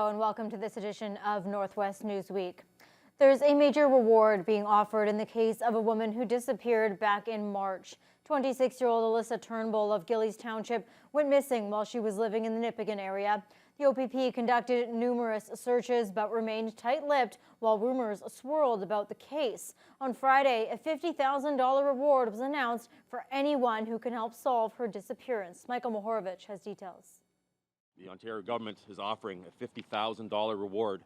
Hello and welcome to this edition of Northwest Newsweek. There's a major reward being offered in the case of a woman who disappeared back in March. 26-year-old Alyssa Turnbull of Gillies Township went missing while she was living in the Nipigon area. The OPP conducted numerous searches but remained tight-lipped while rumors swirled about the case. On Friday, a $50,000 reward was announced for anyone who can help solve her disappearance. Michael Mohorovic has details. The Ontario government is offering a $50,000 reward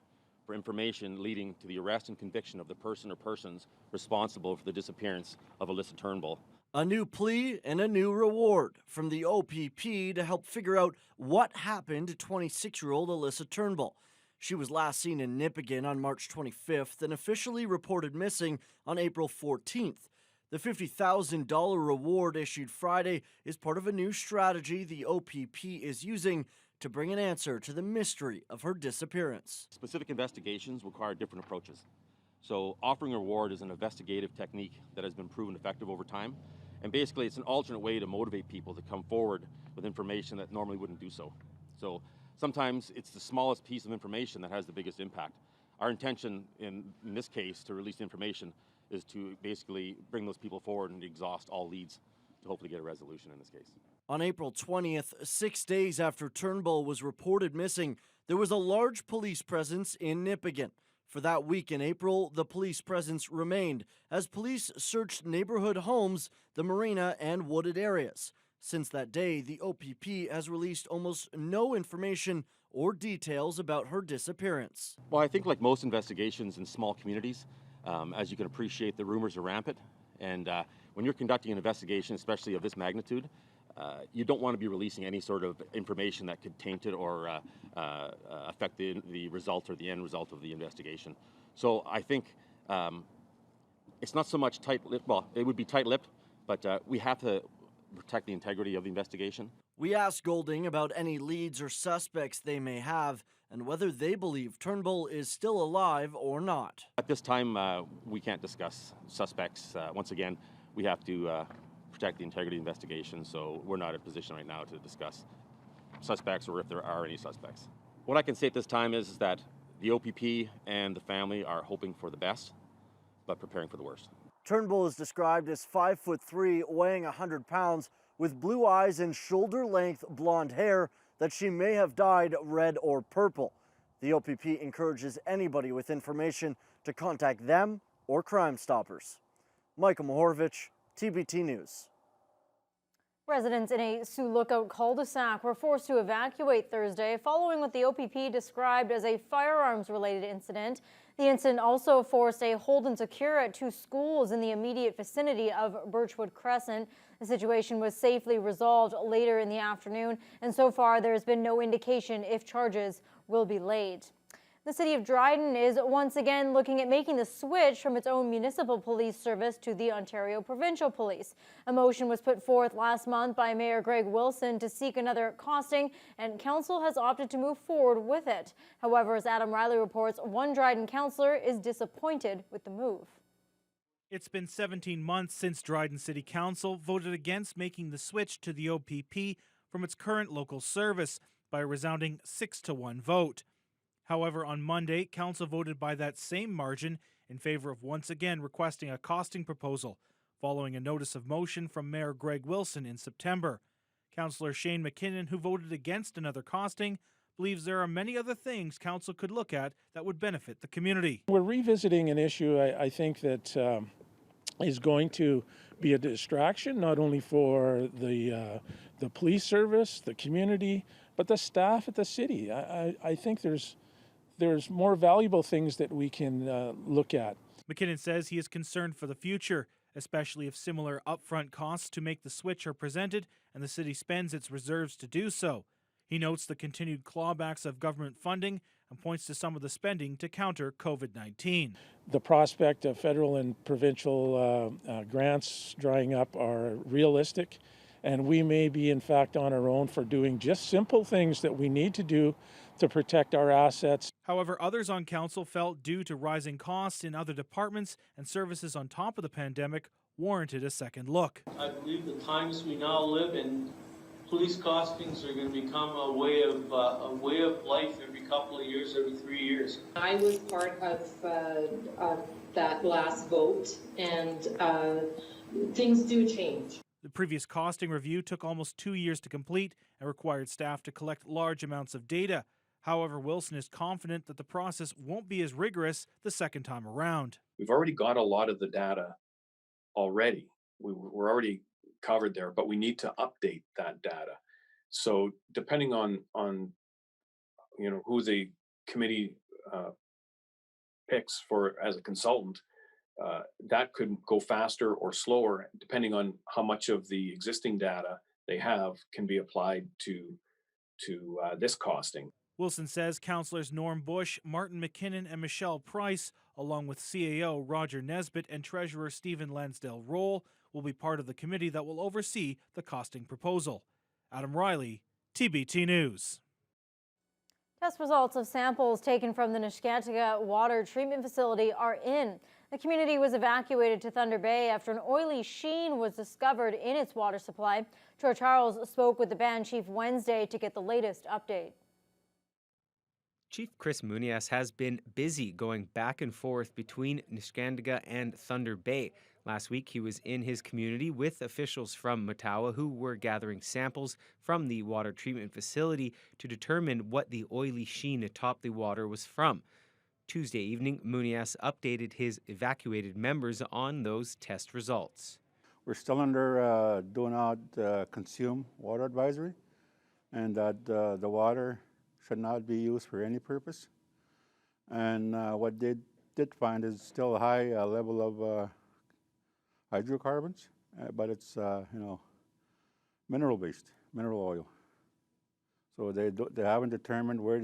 for information leading to the arrest and conviction of the person or persons responsible for the disappearance of Alyssa Turnbull. A new plea and a new reward from the OPP to help figure out what happened to 26-year-old Alyssa Turnbull. She was last seen in Nipigon on March 25th and officially reported missing on April 14th. The $50,000 reward issued Friday is part of a new strategy the OPP is using to bring an answer to the mystery of her disappearance. Specific investigations require different approaches. So offering a reward is an investigative technique that has been proven effective over time. And basically it's an alternate way to motivate people to come forward with information that normally wouldn't do so. So sometimes it's the smallest piece of information that has the biggest impact. Our intention in this case to release information is to basically bring those people forward and exhaust all leads to hopefully get a resolution in this case. On April 20th, 6 days after Turnbull was reported missing, there was a large police presence in Nipigon. For that week in April, the police presence remained as police searched neighborhood homes, the marina, and wooded areas. Since that day, the OPP has released almost no information or details about her disappearance. Well, I think like most investigations in small communities, as you can appreciate, the rumors are rampant. And when you're conducting an investigation, especially of this magnitude, you don't want to be releasing any sort of information that could taint it or affect the result or the end result of the investigation. So I think it's not so much tight-lipped, well, it would be tight-lipped, but we have to protect the integrity of the investigation. We asked Golding about any leads or suspects they may have and whether they believe Turnbull is still alive or not. At this time, we can't discuss suspects. Once again, we have to protect the integrity of the investigation, so we're not in a position right now to discuss suspects or if there are any suspects. What I can say at this time is that the OPP and the family are hoping for the best, but preparing for the worst. Turnbull is described as 5'3", weighing 100 pounds, with blue eyes and shoulder-length blonde hair that she may have dyed red or purple. The OPP encourages anybody with information to contact them or Crime Stoppers. Michael Mohorovic, TBT News. Residents in a Sioux Lookout cul-de-sac were forced to evacuate Thursday following what the OPP described as a firearms-related incident. The incident also forced a hold and secure at 2 schools in the immediate vicinity of Birchwood Crescent. The situation was safely resolved later in the afternoon, and so far there has been no indication if charges will be laid. The city of Dryden is once again looking at making the switch from its own municipal police service to the Ontario Provincial Police. A motion was put forth last month by Mayor Greg Wilson to seek another costing, and council has opted to move forward with it. However, as Adam Riley reports, one Dryden councillor is disappointed with the move. It's been 17 months since Dryden City Council voted against making the switch to the OPP from its current local service by a resounding 6-1 vote. However, on Monday, Council voted by that same margin in favor of once again requesting a costing proposal, following a notice of motion from Mayor Greg Wilson in September. Councillor Shane McKinnon, who voted against another costing, believes there are many other things Council could look at that would benefit the community. We're revisiting an issue I think that is going to be a distraction, not only for the police service, the community, but the staff at the city. I think there's more valuable things that we can look at. McKinnon says he is concerned for the future, especially if similar upfront costs to make the switch are presented and the city spends its reserves to do so. He notes the continued clawbacks of government funding and points to some of the spending to counter COVID-19. The prospect of federal and provincial grants drying up are realistic, and we may be in fact on our own for doing just simple things that we need to do to protect our assets. However, others on council felt due to rising costs in other departments and services on top of the pandemic warranted a second look. I believe the times we now live in police costings are going to become a way of life every couple of years, every 3 years. I was part of that last vote, and things do change. The previous costing review took almost 2 years to complete and required staff to collect large amounts of data. However, Wilson is confident that the process won't be as rigorous the second time around. We've already got a lot of the data already. We're already covered there, but we need to update that data. So depending on who the committee picks for as a consultant, that could go faster or slower depending on how much of the existing data they have can be applied to this costing. Wilson says councillors Norm Bush, Martin McKinnon, and Michelle Price, along with CAO Roger Nesbitt and Treasurer Stephen Lansdale Roll, will be part of the committee that will oversee the costing proposal. Adam Riley, TBT News. Test results of samples taken from the Neskantaga water treatment facility are in. The community was evacuated to Thunder Bay after an oily sheen was discovered in its water supply. Troy Charles spoke with the band chief Wednesday to get the latest update. Chief Chris Munias has been busy going back and forth between Neskantaga and Thunder Bay. Last week, he was in his community with officials from Matawa who were gathering samples from the water treatment facility to determine what the oily sheen atop the water was from. Tuesday evening, Munias updated his evacuated members on those test results. We're still under do not consume water advisory, and that the water should not be used for any purpose. And what they did find is still a high level of hydrocarbons, but it's mineral based, mineral oil. So they haven't determined where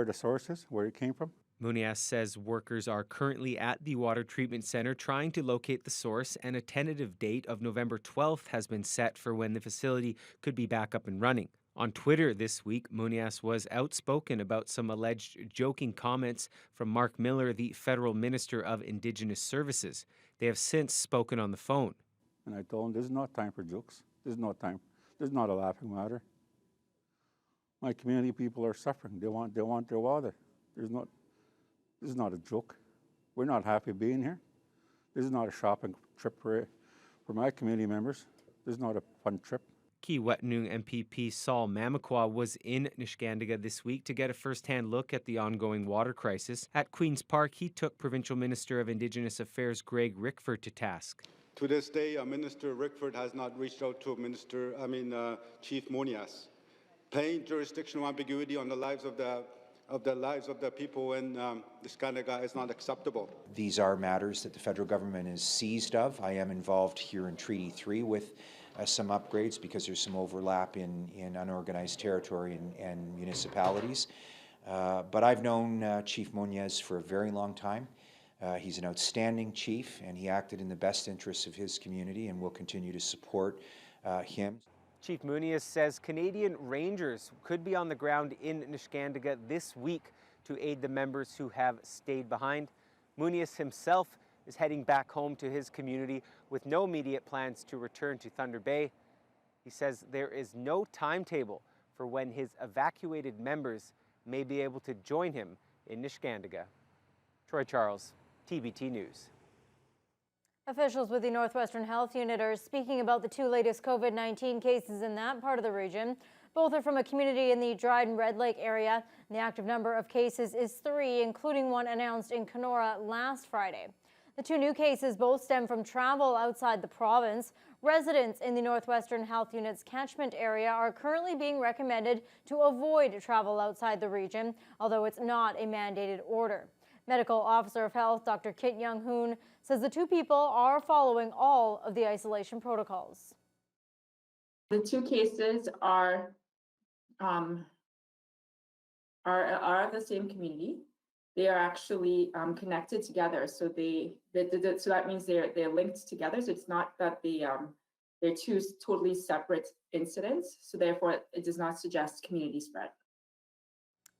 the source is, where it came from. Munias says workers are currently at the water treatment center trying to locate the source, and a tentative date of November 12th has been set for when the facility could be back up and running. On Twitter this week, Munias was outspoken about some alleged joking comments from Mark Miller, the federal minister of Indigenous Services. They have since spoken on the phone. And I told him, this is not time for jokes. This is not time. This is not a laughing matter. My community people are suffering. They want their water. This is not a joke. We're not happy being here. This is not a shopping trip for my community members. This is not a fun trip. Kiiwetinoong MPP Saul Mamakwa was in Neskantaga this week to get a first-hand look at the ongoing water crisis. At Queen's Park, he took Provincial Minister of Indigenous Affairs Greg Rickford to task. To this day, Minister Rickford has not reached out to Chief Munias. Plain jurisdictional ambiguity on the lives of the people in Neskantaga is not acceptable. These are matters that the federal government is seized of. I am involved here in Treaty 3 with some upgrades because there's some overlap in unorganized territory and municipalities. But I've known Chief Munias for a very long time. He's an outstanding chief, and he acted in the best interests of his community, and we'll continue to support him. Chief Munias says Canadian Rangers could be on the ground in Neskantaga this week to aid the members who have stayed behind. Munias himself is heading back home to his community with no immediate plans to return to Thunder Bay. He says there is no timetable for when his evacuated members may be able to join him in Neskantaga. Troy Charles, TBT News. Officials with the Northwestern Health Unit are speaking about the two latest COVID-19 cases in that part of the region. Both are from a community in the Dryden Red Lake area. The active number of cases is 3, including one announced in Kenora last Friday. The two new cases both stem from travel outside the province. Residents in the Northwestern Health Unit's catchment area are currently being recommended to avoid travel outside the region, although it's not a mandated order. Medical Officer of Health Dr. Kit Young-hoon says the two people are following all of the isolation protocols. The two cases are of the same community. They are actually connected together, so so that means they're linked together. So it's not that they're two totally separate incidents. So therefore, it does not suggest community spread.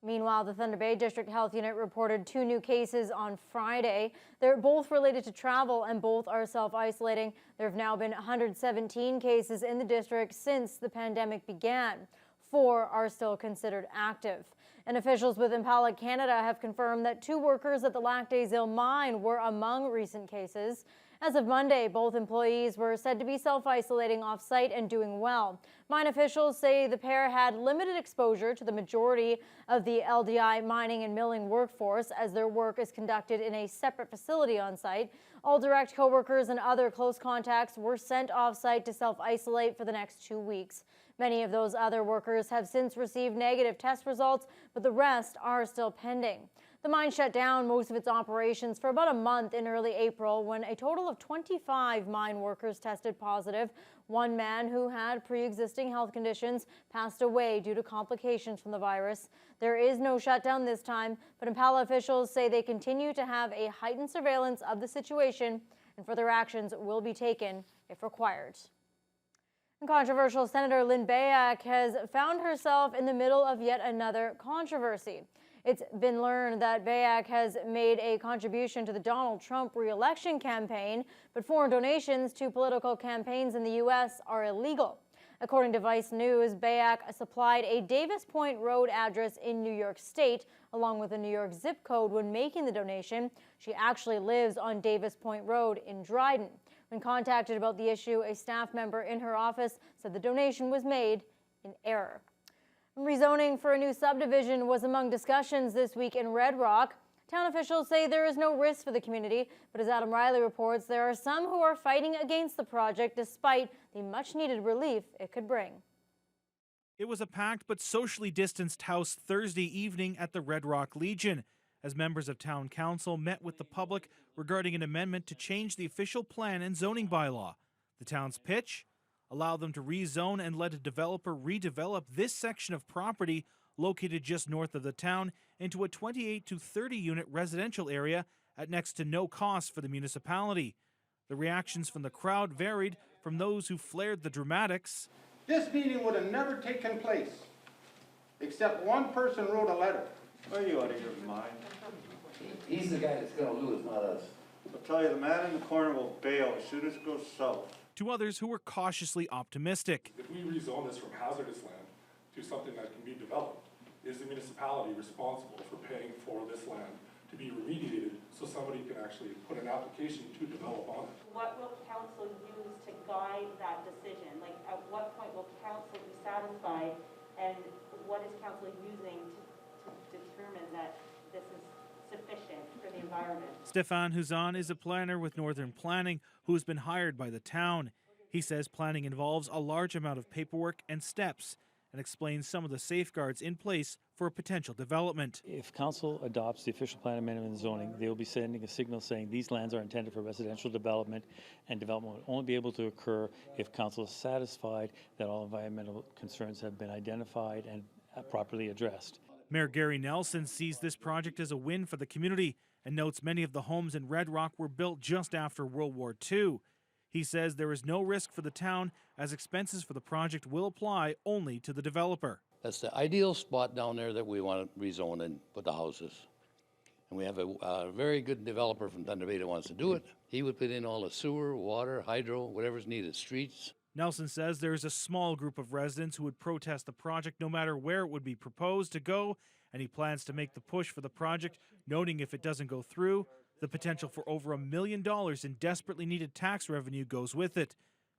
Meanwhile, the Thunder Bay District Health Unit reported 2 new cases on Friday. They're both related to travel and both are self-isolating. There have now been 117 cases in the district since the pandemic began. 4 are still considered active. And officials with Impala Canada have confirmed that 2 workers at the Lac des Îles mine were among recent cases. As of Monday, both employees were said to be self-isolating off-site and doing well. Mine officials say the pair had limited exposure to the majority of the LDI mining and milling workforce, as their work is conducted in a separate facility on site. All direct co-workers and other close contacts were sent off-site to self-isolate for the next 2 weeks. Many of those other workers have since received negative test results, but the rest are still pending. The mine shut down most of its operations for about a month in early April when a total of 25 mine workers tested positive. One man who had pre-existing health conditions passed away due to complications from the virus. There is no shutdown this time, but Impala officials say they continue to have a heightened surveillance of the situation and further actions will be taken if required. And controversial Senator Lynn Beyak has found herself in the middle of yet another controversy. It's been learned that Beyak has made a contribution to the Donald Trump re-election campaign, but foreign donations to political campaigns in the U.S. are illegal. According to Vice News, Beyak supplied a Davis Point Road address in New York State, along with a New York zip code when making the donation. She actually lives on Davis Point Road in Dryden. When contacted about the issue, a staff member in her office said the donation was made in error. Rezoning for a new subdivision was among discussions this week in Red Rock. Town officials say there is no risk for the community, but as Adam Riley reports, there are some who are fighting against the project despite the much-needed relief it could bring. It was a packed but socially distanced house Thursday evening at the Red Rock Legion as members of town council met with the public regarding an amendment to change the official plan and zoning bylaw. The town's pitch? Allow them to rezone and let a developer redevelop this section of property located just north of the town into a 28 to 30 unit residential area at next to no cost for the municipality. The reactions from the crowd varied from those who flared the dramatics. This meeting would have never taken place, except one person wrote a letter. Are you out of your mind? He's the guy that's going to lose, not us. I'll tell you, the man in the corner will bail as soon as it goes south. To others who were cautiously optimistic. If we rezone this from hazardous land to something that can be developed, is the municipality responsible for paying for this land to be remediated so somebody can actually put an application to develop on it? What will council use to guide that decision? Like, at what point will council be satisfied, and what is council using to determine that this is sufficient for the environment? Stefan Huzan is a planner with Northern Planning who has been hired by the town. He says planning involves a large amount of paperwork and steps and explains some of the safeguards in place for a potential development. If council adopts the official plan amendment and zoning, they will be sending a signal saying these lands are intended for residential development, and development will only be able to occur if council is satisfied that all environmental concerns have been identified and properly addressed. Mayor Gary Nelson sees this project as a win for the community and notes many of the homes in Red Rock were built just after World War II. He says there is no risk for the town as expenses for the project will apply only to the developer. That's the ideal spot down there that we want to rezone and put the houses. And we have a very good developer from Thunder Bay that wants to do it. He would put in all the sewer, water, hydro, whatever's needed, streets. Nelson says there is a small group of residents who would protest the project no matter where it would be proposed to go, and he plans to make the push for the project, noting if it doesn't go through, the potential for over $1 million in desperately needed tax revenue goes with it,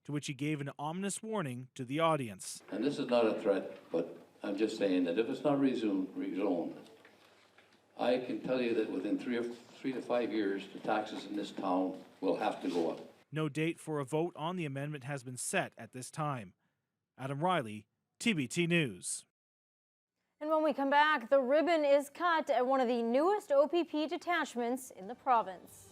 to which he gave an ominous warning to the audience. And this is not a threat, but I'm just saying that if it's not rezoned, I can tell you that within 3 to 5 years, the taxes in this town will have to go up. No date for a vote on the amendment has been set at this time. Adam Riley, TBT News. And when we come back, the ribbon is cut at one of the newest OPP detachments in the province.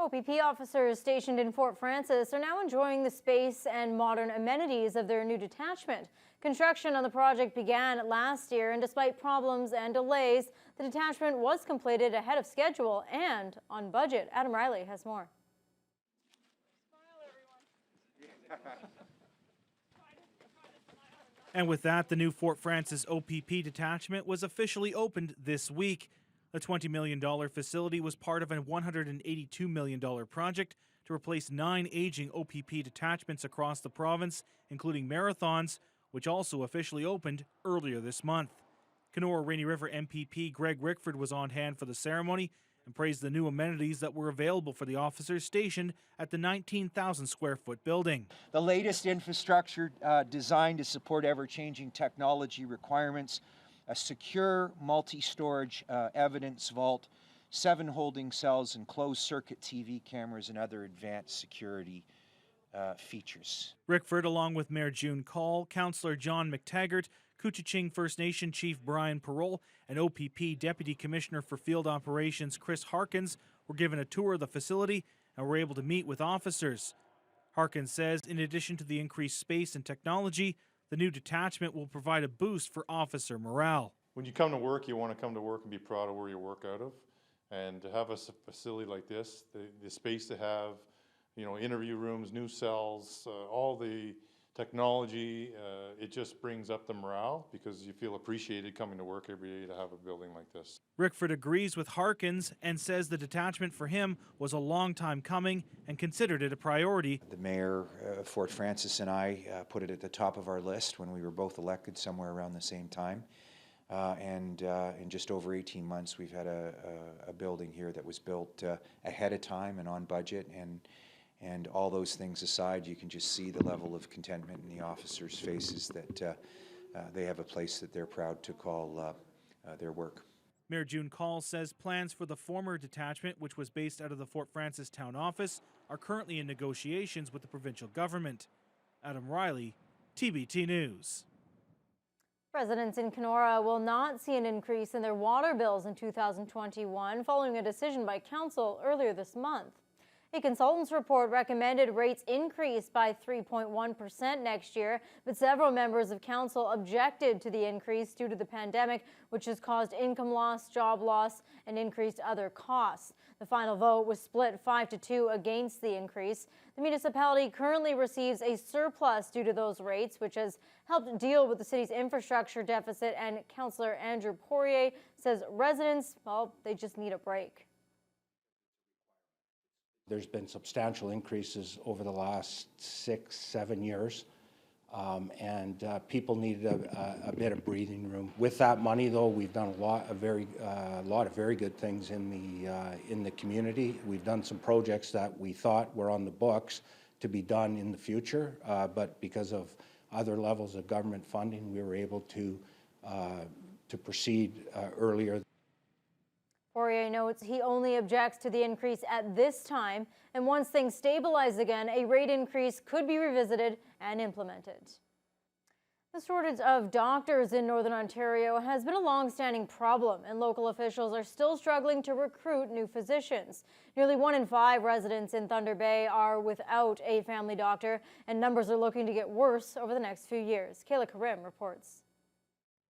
OPP officers stationed in Fort Frances are now enjoying the space and modern amenities of their new detachment. Construction on the project began last year, and despite problems and delays, the detachment was completed ahead of schedule and on budget. Adam Riley has more. And with that, the new Fort Frances OPP detachment was officially opened this week. The $20 million facility was part of a $182 million project to replace 9 aging OPP detachments across the province, including Marathons, which also officially opened earlier this month. Kenora Rainy River MPP Greg Rickford was on hand for the ceremony and praised the new amenities that were available for the officers stationed at the 19,000 square foot building. The latest infrastructure designed to support ever-changing technology requirements, a secure multi-storage evidence vault, 7 holding cells, and closed-circuit TV cameras and other advanced security features. Rickford, along with Mayor June Call, Councillor John McTaggart, Couchiching First Nation Chief Brian Parole, and OPP Deputy Commissioner for Field Operations Chris Harkins were given a tour of the facility and were able to meet with officers. Harkins says in addition to the increased space and technology, the new detachment will provide a boost for officer morale. When you come to work, you want to come to work and be proud of where you work out of. And to have a facility like this, the space to have, interview rooms, new cells, all the technology, it just brings up the morale because you feel appreciated coming to work every day to have a building like this. Rickford agrees with Harkins and says the detachment for him was a long time coming and considered it a priority. The mayor of Fort Frances and I put it at the top of our list when we were both elected somewhere around the same time. And in just over 18 months, we've had a building here that was built ahead of time and on budget. And all those things aside, you can just see the level of contentment in the officers' faces that they have a place that they're proud to call their work. Mayor June Call says plans for the former detachment, which was based out of the Fort Frances town office, are currently in negotiations with the provincial government. Adam Riley, TBT News. Residents in Kenora will not see an increase in their water bills in 2021 following a decision by council earlier this month. A consultant's report recommended rates increase by 3.1% next year, but several members of council objected to the increase due to the pandemic, which has caused income loss, job loss, and increased other costs. The final vote was split 5-2 against the increase. The municipality currently receives a surplus due to those rates, which has helped deal with the city's infrastructure deficit, and Councillor Andrew Poirier says residents, well, they just need a break. There's been substantial increases over the last 6-7 years, and people needed a bit of breathing room. With that money, though, we've done a lot of very good things in the community. We've done some projects that we thought were on the books to be done in the future, but because of other levels of government funding, we were able to proceed earlier. Poirier notes he only objects to the increase at this time, and once things stabilize again, a rate increase could be revisited and implemented. The shortage of doctors in Northern Ontario has been a long-standing problem, and local officials are still struggling to recruit new physicians. Nearly 1 in 5 residents in Thunder Bay are without a family doctor, and numbers are looking to get worse over the next few years. Kayla Karim reports.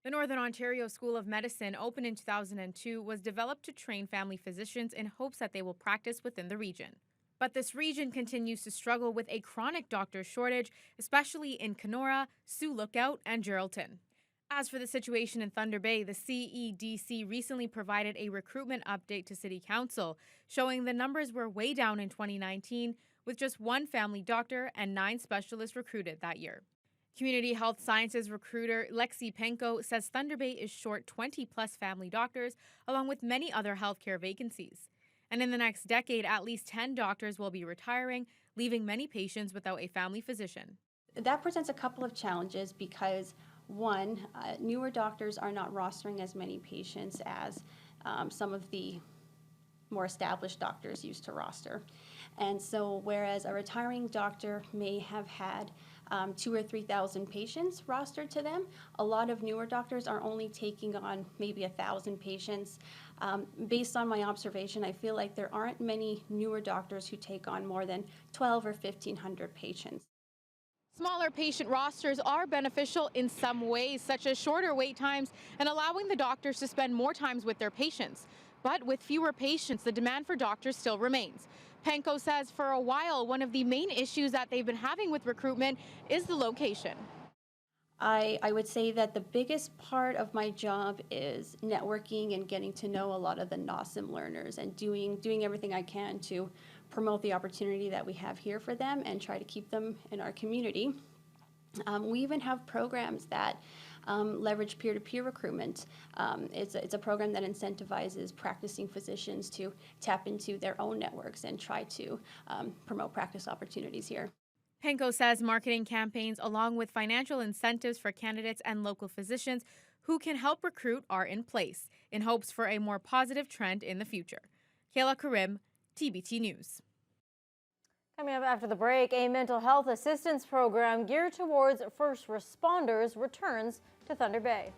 The Northern Ontario School of Medicine, opened in 2002, was developed to train family physicians in hopes that they will practice within the region. But this region continues to struggle with a chronic doctor shortage, especially in Kenora, Sioux Lookout, and Geraldton. As for the situation in Thunder Bay, the CEDC recently provided a recruitment update to City Council, showing the numbers were way down in 2019, with just 1 family doctor and 9 specialists recruited that year. Community Health Sciences recruiter Lexi Penko says Thunder Bay is short 20-plus family doctors, along with many other healthcare vacancies. And in the next decade, at least 10 doctors will be retiring, leaving many patients without a family physician. That presents a couple of challenges because, one, newer doctors are not rostering as many patients as some of the more established doctors used to roster. And so whereas a retiring doctor may have had 2,000 or 3,000 patients rostered to them, a lot of newer doctors are only taking on maybe 1,000 patients Based on my observation, I feel like there aren't many newer doctors who take on more than 12 or 1,500 patients. Smaller patient rosters are beneficial in some ways, such as shorter wait times and allowing the doctors to spend more times with their patients. But with fewer patients, the demand for doctors still remains. Penco says for a while, one of the main issues that they've been having with recruitment is the location. I would say that the biggest part of my job is networking and getting to know a lot of the NOSM learners and doing everything I can to promote the opportunity that we have here for them and try to keep them in our community. We even have programs that leverage peer-to-peer recruitment. It's a program that incentivizes practicing physicians to tap into their own networks and try to promote practice opportunities here. Penco says marketing campaigns along with financial incentives for candidates and local physicians who can help recruit are in place in hopes for a more positive trend in the future. Kayla Karim, TBT News. Coming up after the break, a mental health assistance program geared towards first responders returns to Thunder Bay.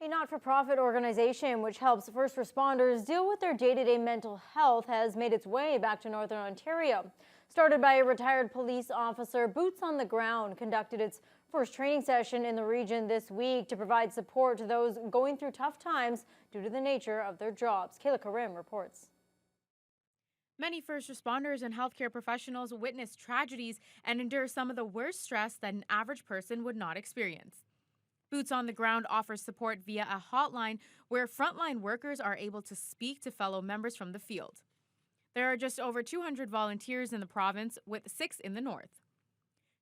A not-for-profit organization which helps first responders deal with their day-to-day mental health has made its way back to Northern Ontario. Started by a retired police officer, Boots on the Ground conducted its first training session in the region this week to provide support to those going through tough times due to the nature of their jobs. Kayla Karim reports. Many first responders and healthcare professionals witness tragedies and endure some of the worst stress that an average person would not experience. Boots on the Ground offers support via a hotline where frontline workers are able to speak to fellow members from the field. There are just over 200 volunteers in the province, with 6 in the north.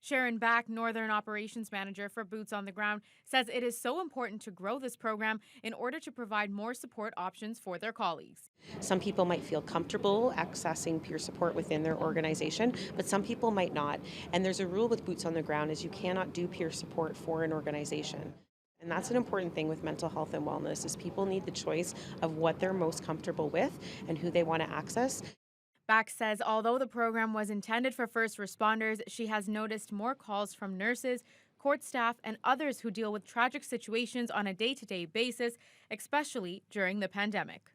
Sharon Back, Northern Operations Manager for Boots on the Ground, says it is so important to grow this program in order to provide more support options for their colleagues. Some people might feel comfortable accessing peer support within their organization, but some people might not. And there's a rule with Boots on the Ground is you cannot do peer support for an organization. And that's an important thing with mental health and wellness is people need the choice of what they're most comfortable with and who they want to access. Back says although the program was intended for first responders, she has noticed more calls from nurses, court staff, and others who deal with tragic situations on a day-to-day basis, especially during the pandemic.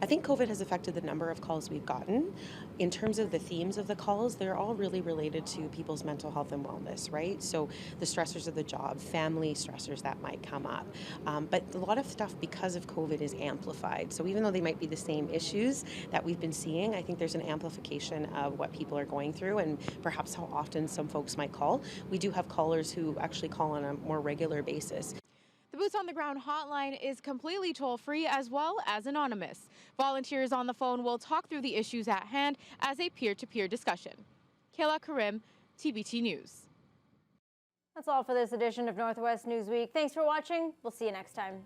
I think COVID has affected the number of calls we've gotten. In terms of the themes of the calls, they're all really related to people's mental health and wellness, right? So the stressors of the job, family stressors that might come up. But a lot of stuff because of COVID is amplified. So even though they might be the same issues that we've been seeing, I think there's an amplification of what people are going through and perhaps how often some folks might call. We do have callers who actually call on a more regular basis. The Boots on the Ground hotline is completely toll-free as well as anonymous. Volunteers on the phone will talk through the issues at hand as a peer-to-peer discussion. Kayla Karim, TBT News. That's all for this edition of Northwest Newsweek. Thanks for watching. We'll see you next time.